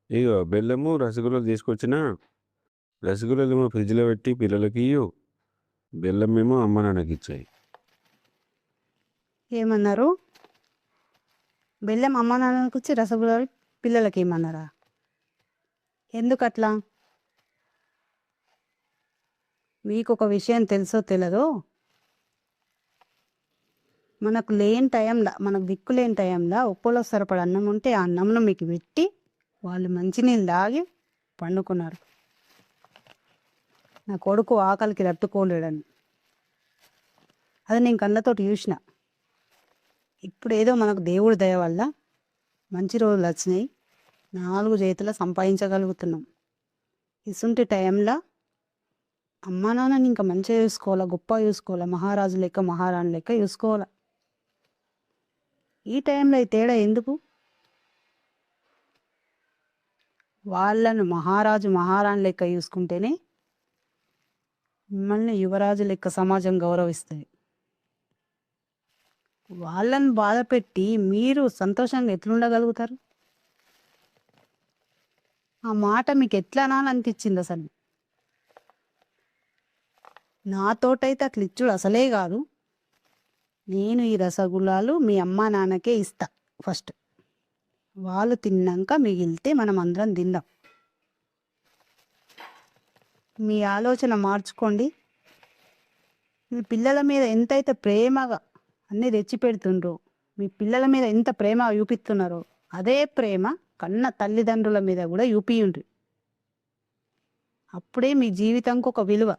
ఇగో బెల్లము, రసగుల్లలు తీసుకొచ్చినా, రసగుల్లలేమో ఫ్రిడ్జ్‌లో పెట్టి పిల్లలకియ్యు. బెల్లమేమో అమ్మ నాన్నకిచ్చేయి. ఏమన్నారు? బెల్లం అమ్మ నాన్నలకిచ్చి రసగుల్లాలు పిల్లలకేయమన్నారా? ఎందుకట్లా? మీకొక విషయం తెలుసో తెలదో, మనకు లేని టైంల, మనకు దిక్కు లేని టైంల ఒక్కోలో సరిపడ అన్నం ఉంటే ఆ అన్నంను మీకు పెట్టి వాళ్ళు మంచినీళ్ళు తాగి పండుకున్నారు. నా కొడుకు ఆకలికి తట్టుకోలేడని. అది నేను కళ్ళతోటి చూసిన. ఇప్పుడు ఏదో మనకు దేవుడి దయ వల్ల మంచి రోజులు వచ్చినాయి. 4 చేతుల సంపాదించగలుగుతున్నాం. ఇసుంటి టైంలో అమ్మా నాన్నని ఇంకా మంచిగా చూసుకోవాలా, గొప్పగా చూసుకోవాలా, మహారాజు లెక్క మహారాణి లెక్క చూసుకోవాలా. ఈ టైంలో ఈ తేడా ఎందుకు? వాళ్ళను మహారాజు మహారాణి లెక్క చూసుకుంటేనే మిమ్మల్ని యువరాజు లెక్క సమాజం గౌరవిస్తుంది. వాళ్ళని బాధ పెట్టి మీరు సంతోషంగా ఎట్లుండగలుగుతారు? ఆ మాట మీకు ఎట్లా అనాలనిపించింది అసలు? నాతోటైతే అట్లా ఇచ్చుడు అసలే కాదు. నేను ఈ రసగుల్లాలు మీ అమ్మా నాన్నకే ఇస్తా ఫస్ట్. వాళ్ళు తిన్నాక మిగిలితే మనం అందరం తిందాం. మీ ఆలోచన మార్చుకోండి. మీ పిల్లల మీద ఎంతైతే ప్రేమగా అన్నీ తెచ్చి పెడుతుండ్రో, మీ పిల్లల మీద ఎంత ప్రేమ చూపిస్తున్నారో అదే ప్రేమ కన్న తల్లిదండ్రుల మీద కూడా చూపియండి. అప్పుడే మీ జీవితంకి ఒక విలువ.